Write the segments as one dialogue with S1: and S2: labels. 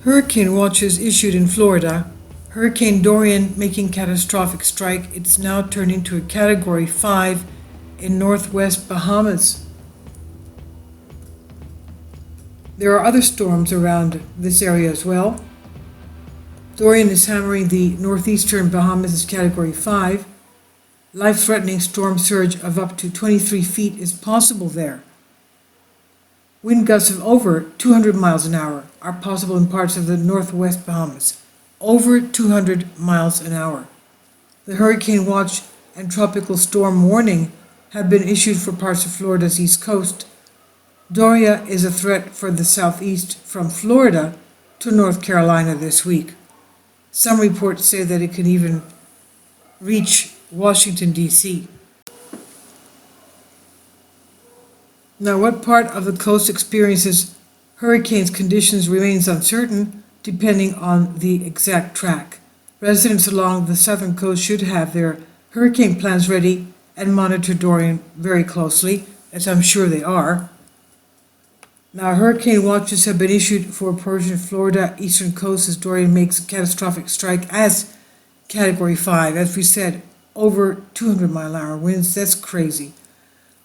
S1: Hurricane watches issued in Florida. Hurricane Dorian making catastrophic strike. It's now turned into a Category 5 in northwest Bahamas. There are other storms around this area as well. Dorian is hammering the northeastern Bahamas as Category 5. Life-threatening storm surge of up to 23 feet is possible there. Wind gusts of over 200 miles an hour are possible in parts of the northwest Bahamas. Over 200 miles an hour. The hurricane watch and tropical storm warning have been issued for parts of Florida's east coast. Dorian is a threat for the southeast from Florida to North Carolina this week. Some reports say that it can even reach Washington, D.C. Now, what part of the coast experiences hurricanes conditions remains uncertain, depending on the exact track. Residents along the southern coast should have their hurricane plans ready and monitor Dorian very closely, as I'm sure they are. Now, hurricane watches have been issued for a portion of Florida eastern coast as Dorian makes a catastrophic strike as Category 5. As we said, over 200-mile-an-hour winds. That's crazy.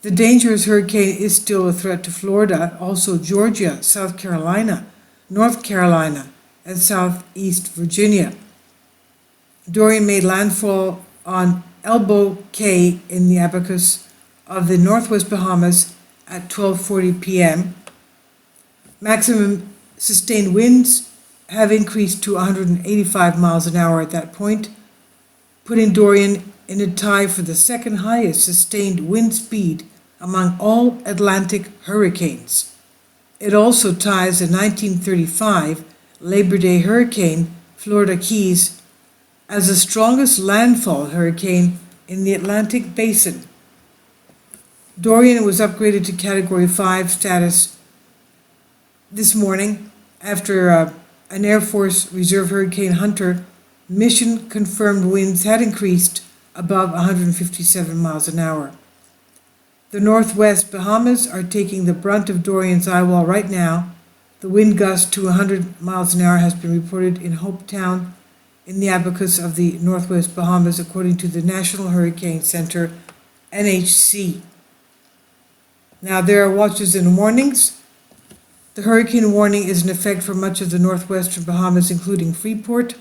S1: The dangerous hurricane is still a threat to Florida, also Georgia, South Carolina, North Carolina, and southeast Virginia. Dorian made landfall on Elbow Cay in the abacus of the northwest Bahamas at 12:40 p.m. Maximum sustained winds have increased to 185 miles an hour at that point, putting Dorian in a tie for the second highest sustained wind speed among all Atlantic hurricanes. It also ties the 1935 Labor Day hurricane, Florida Keys, as the strongest landfall hurricane in the Atlantic basin. Dorian was upgraded to Category 5 status this morning after an Air Force Reserve Hurricane Hunter mission confirmed winds had increased above 157 miles an hour. The northwest Bahamas are taking the brunt of Dorian's eyewall right now. The wind gust to 100 miles an hour has been reported in Hopetown in the abacus of the northwest Bahamas, according to the National Hurricane Center, NHC. Now, there are watches and warnings. The hurricane warning is in effect for much of the northwestern Bahamas, including Freeport,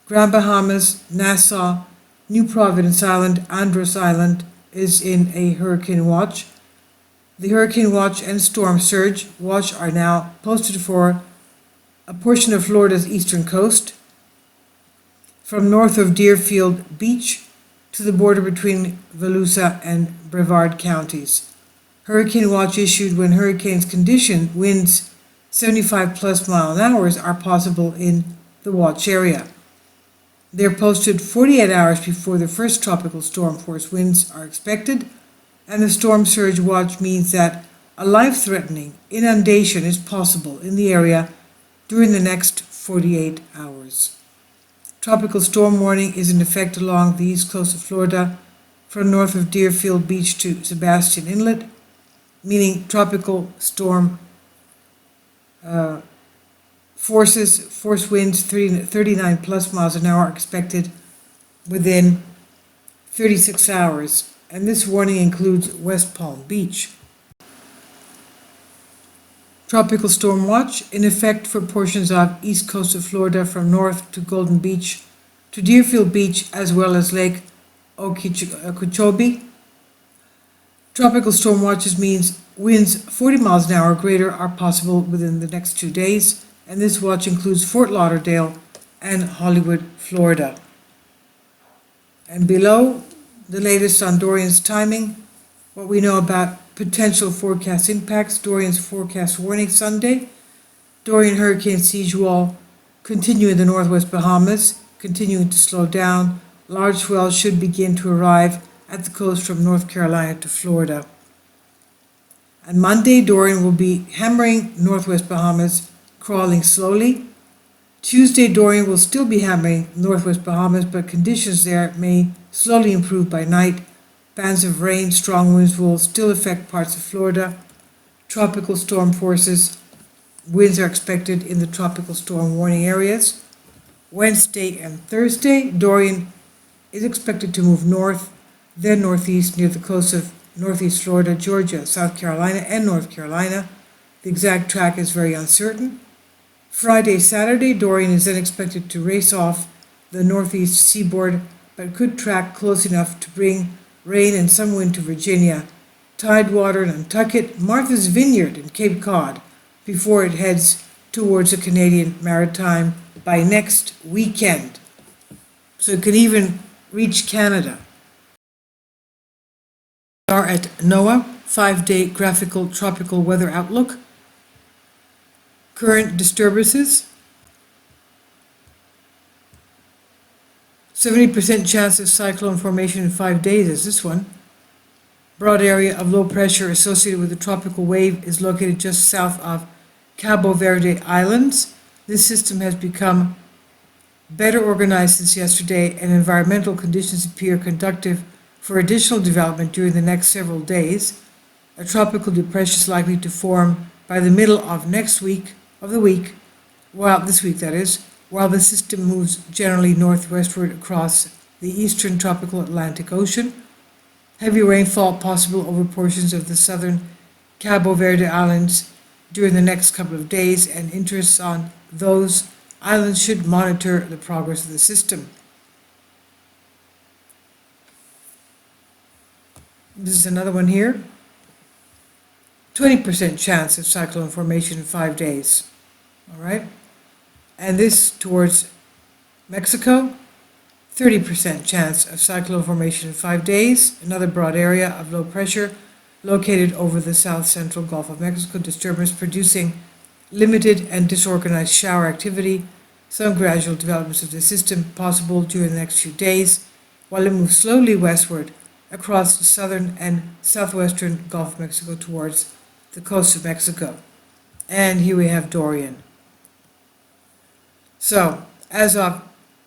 S1: Grand Bahamas, Nassau, New Providence Island, Andros Island is in a hurricane watch. The hurricane watch and storm surge watch are now posted for a portion of Florida's eastern coast, from north of Deerfield Beach to the border between Volusia and Brevard counties. Hurricane watch issued when hurricane's condition winds 75 plus mile an hour are possible in the watch area. They're posted 48 hours before the first tropical storm force winds are expected, and the storm surge watch means that a life-threatening inundation is possible in the area during the next 48 hours. Tropical storm warning is in effect along the east coast of Florida from north of Deerfield Beach to Sebastian Inlet, meaning tropical storm force winds 39 plus miles an hour are expected within 36 hours, and this warning includes West Palm Beach. Tropical storm watch in effect for portions of east coast of Florida from north to Golden Beach to Deerfield Beach as well as Lake Okeechobee. Tropical storm watches means winds 40 miles an hour or greater are possible within the next 2 days, and this watch includes Fort Lauderdale and Hollywood, Florida. And below, the latest on Dorian's timing, what we know about potential forecast impacts. Dorian's forecast warning Sunday. Dorian hurricane siege wall continue in the northwest Bahamas, continuing to slow down. Large swells should begin to arrive at the coast from North Carolina to Florida. On Monday, Dorian will be hammering northwest Bahamas, crawling slowly. Tuesday, Dorian will still be hammering northwest Bahamas, but conditions there may slowly improve by night. Bands of rain, strong winds will still affect parts of Florida. Tropical storm forces winds are expected in the tropical storm warning areas. Wednesday and Thursday, Dorian is expected to move north, then northeast near the coast of northeast Florida, Georgia, South Carolina, and North Carolina. The exact track is very uncertain. Friday, Saturday, Dorian is then expected to race off the northeast seaboard, but could track close enough to bring rain and some wind to Virginia, Tidewater, Nantucket, Martha's Vineyard, and Cape Cod before it heads towards the Canadian Maritime by next weekend. So it could even reach Canada. We are at NOAA, 5-day graphical tropical weather outlook. Current disturbances. 70% chance of cyclone formation in 5 days is this one. Broad area of low pressure associated with the tropical wave is located just south of Cabo Verde Islands. This system has become better organized since yesterday, and environmental conditions appear conducive for additional development during the next several days. A tropical depression is likely to form by the middle of this week, while the system moves generally northwestward across the eastern tropical Atlantic Ocean. Heavy rainfall possible over portions of the southern Cabo Verde Islands during the next couple of days, and interests on those islands should monitor the progress of the system. This is another one here. 20% chance of cyclone formation in 5 days. All right? And this towards Mexico. 30% chance of cyclone formation in 5 days. Another broad area of low pressure located over the south central Gulf of Mexico. Disturbance producing limited and disorganized shower activity. Some gradual developments of the system possible during the next few days, while it moves slowly westward across the southern and southwestern Gulf of Mexico towards the coast of Mexico. And here we have Dorian. So, as of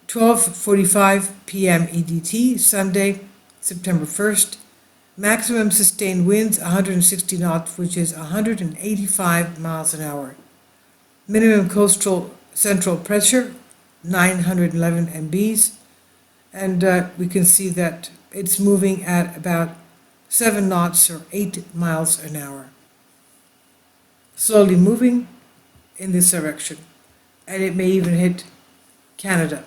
S1: 12:45 p.m. EDT, Sunday, September 1st, maximum sustained winds 160 knots, which is 185 miles an hour. Minimum coastal central pressure, 911 MBs, and we can see that it's moving at about 7 knots or 8 miles an hour. Slowly moving in this direction, and it may even hit Canada.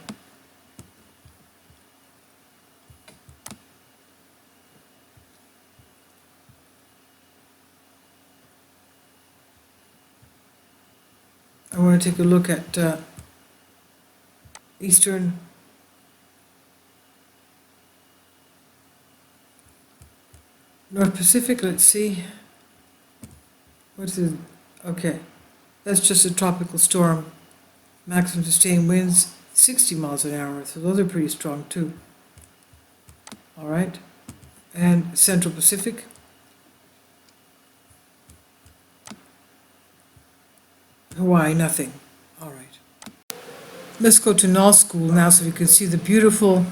S1: I want to take a look at eastern North Pacific. Let's see. What's it? Okay, that's just a tropical storm. Maximum sustained winds 60 miles an hour, so those are pretty strong too. All right, and Central Pacific. Hawaii, nothing. All right. Let's go to null school now so we can see the beautiful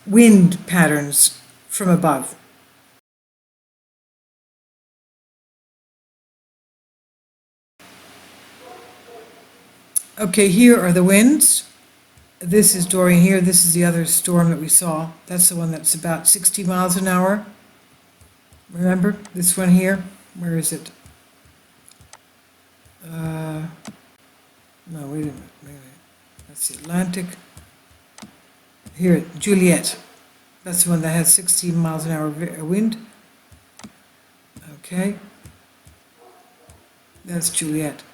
S1: wind patterns from above. Okay, here are the winds. This is Dorian here. This is the other storm that we saw. That's the one that's about 60 miles an hour. Remember this one here? Where is it? No, wait a minute. That's the Atlantic. Here, Juliet. That's the one that has 60 miles an hour wind. Okay. That's Juliet.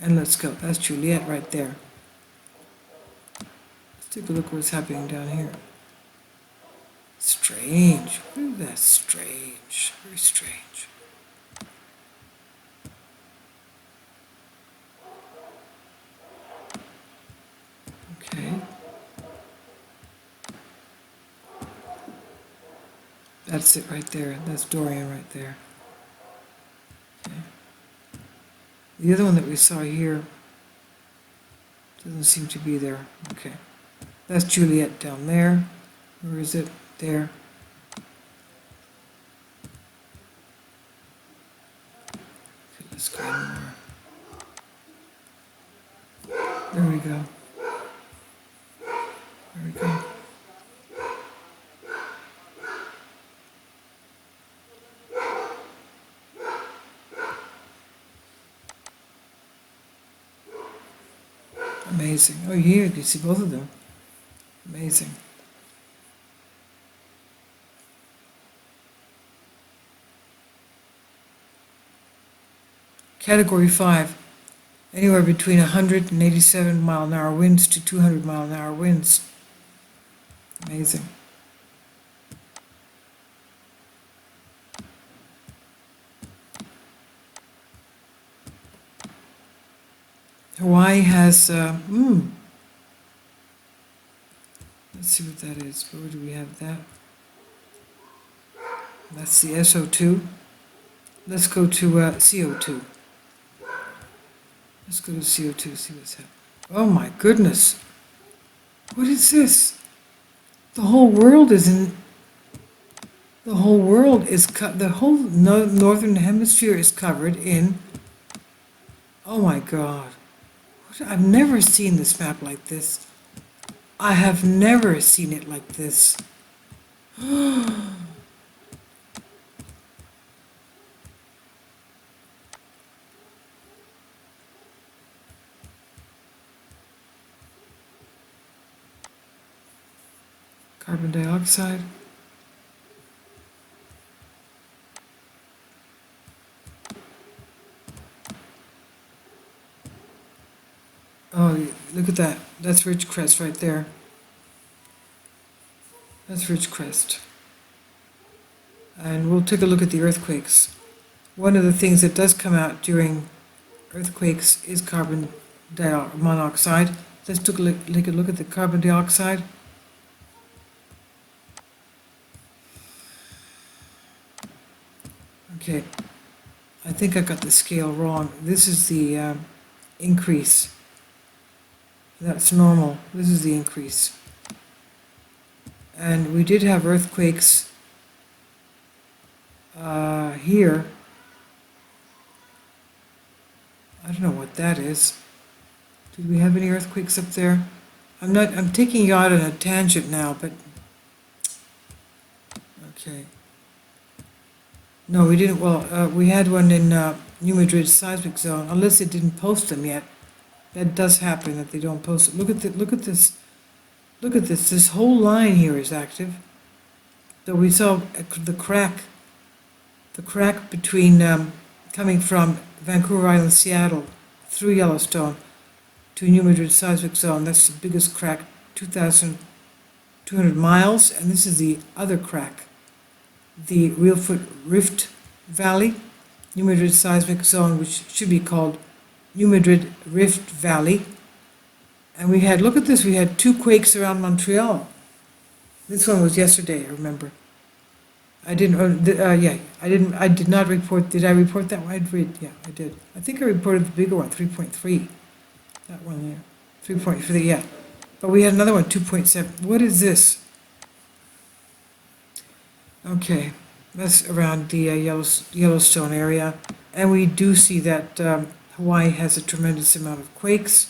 S1: And let's go. That's Juliet right there. Let's take a look what's happening down here. Strange. That's strange. Very strange. Okay. That's it right there. That's Dorian right there. Okay. The other one that we saw here doesn't seem to be there. Okay. That's Juliet down there. Where is it? There. Okay, Let's go more. There we go. There we go. Amazing. Oh, here you can see both of them. Amazing. Category 5. Anywhere between 187 mile an hour winds to 200 mile an hour winds. Amazing. Hawaii has, let's see what that is. Where do we have that? That's the SO2. Let's go to CO2. Let's go to CO2, see what's happening. Oh my goodness. What is this? The whole world is in... The whole world is... The whole northern hemisphere is covered in... Oh my God. I've never seen this map like this. I have never seen it like this. Carbon dioxide. Oh, look at that. That's Ridgecrest right there. That's Ridgecrest. And we'll take a look at the earthquakes. One of the things that does come out during earthquakes is carbon monoxide. Let's take a look at the carbon dioxide. Okay, I think I got the scale wrong. This is the increase. That's normal. This is the increase. And we did have earthquakes here. I don't know what that is. Did we have any earthquakes up there? I'm taking you out on a tangent now, but okay. No, we didn't. Well, we had one in New Madrid seismic zone, unless they didn't post them yet. That does happen that they don't post it. Look at this. Look at this. This whole line here is active. So we saw the crack between coming from Vancouver Island, Seattle, through Yellowstone to New Madrid seismic zone. That's the biggest crack, 2,200 miles, and this is the other crack, the Reelfoot Rift Valley, New Madrid seismic zone, which should be called New Madrid Rift Valley. And we had, look at this, we had 2 quakes around Montreal. This one was yesterday, I remember. I did not report, did I report that one? Yeah, I did. I think I reported the bigger one, 3.3. That one there, 3.3, yeah. But we had another one, 2.7. What is this? Okay, that's around the Yellowstone area. And we do see that Hawaii has a tremendous amount of quakes.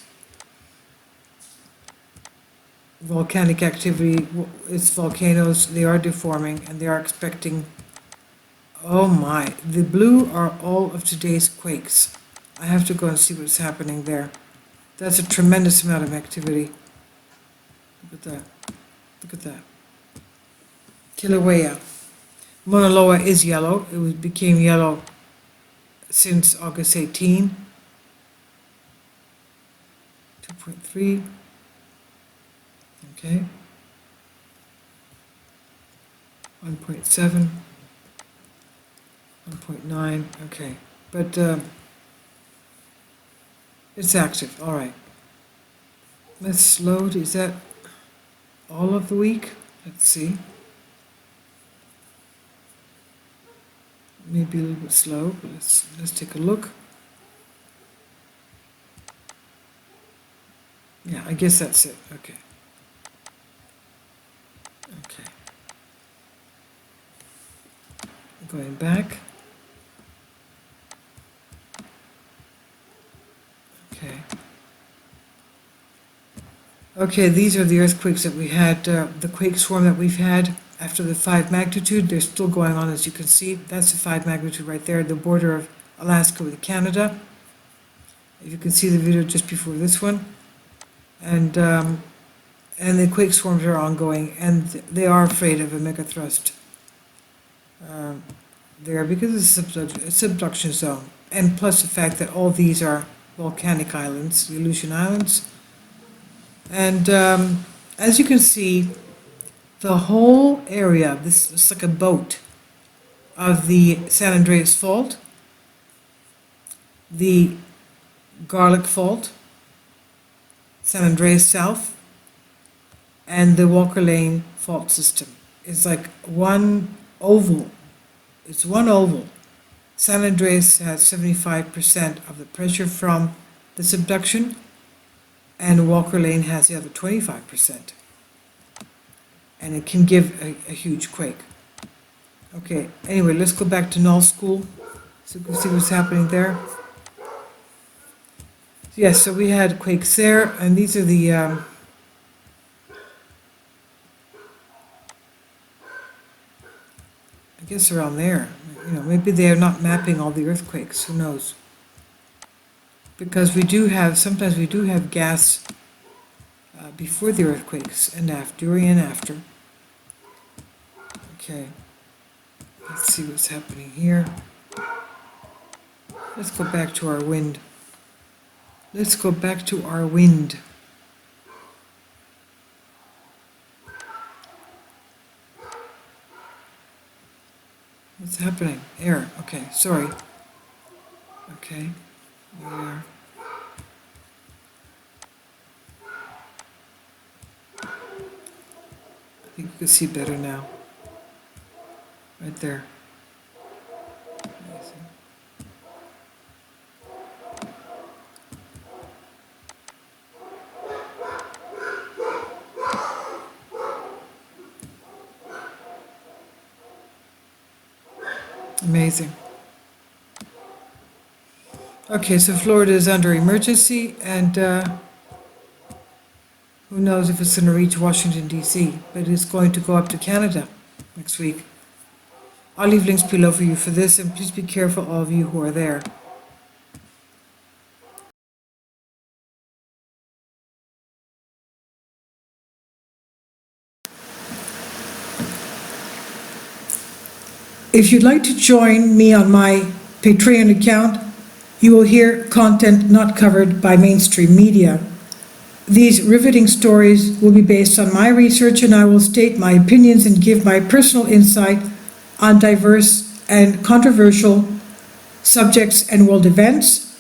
S1: Volcanic activity, it's volcanoes, they are deforming, and they are expecting, oh my, the blue are all of today's quakes. I have to go and see what's happening there. That's a tremendous amount of activity. Look at that. Look at that. Kilauea. Mauna Loa is yellow. It became yellow since August 18. 2.3. Okay. 1.7. 1.9. Okay. But it's active. All right. Let's load. Is that all of the week? Let's see. Maybe a little bit slow, but let's take a look. Yeah, I guess that's it. Okay. Okay. Going back. Okay. Okay, these are the earthquakes that we had, the quake swarm that we've had after the 5 magnitude. They're still going on, as you can see. That's the 5 magnitude right there, the border of Alaska with Canada. If you can see the video just before this one. And the quake swarms are ongoing, and they are afraid of a megathrust there because it's a subduction zone. And plus the fact that all these are volcanic islands, the Aleutian Islands. And as you can see, the whole area, this is like a boat, of the San Andreas Fault, the Garlic Fault, San Andreas South, and the Walker Lane fault system is like one oval. It's one oval. San Andreas has 75% of the pressure from the subduction, and Walker Lane has the other 25%. And it can give a huge quake. Okay, anyway, let's go back to null school so we can see what's happening there. Yes, so we had quakes there, and these are the I guess around there. You know, maybe they are not mapping all the earthquakes, who knows? Because we do have, sometimes we do have gas before the earthquakes and after, during and after. Okay, let's see what's happening here. Let's go back to our wind. Let's go back to our wind. What's happening? Air. Okay, sorry. Okay, there we are. I think you can see better now. Right there. Amazing. Okay, so Florida is under emergency, and who knows if it's going to reach Washington, D.C., but it's going to go up to Canada next week. I'll leave links below for you for this, and please be careful, all of you who are there. If you'd like to join me on my Patreon account, you will hear content not covered by mainstream media. These riveting stories will be based on my research, and I will state my opinions and give my personal insight on diverse and controversial subjects and world events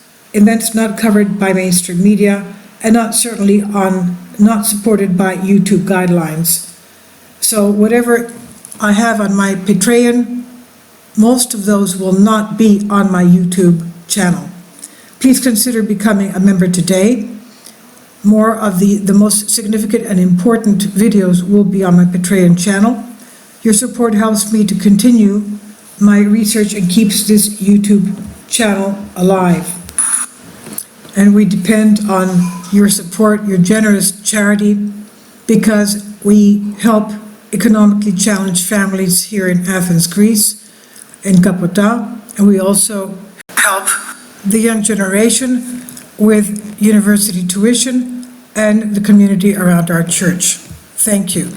S1: not covered by mainstream media, and not supported by YouTube guidelines. So whatever I have on my Patreon, most of those will not be on my YouTube channel. Please consider becoming a member today. More of the most significant and important videos will be on my Patreon channel. Your support helps me to continue my research and keeps this YouTube channel alive. And we depend on your support, your generous charity, because we help economically challenged families here in Athens, Greece, in Kapota, and we also help the young generation with university tuition and the community around our church. Thank you.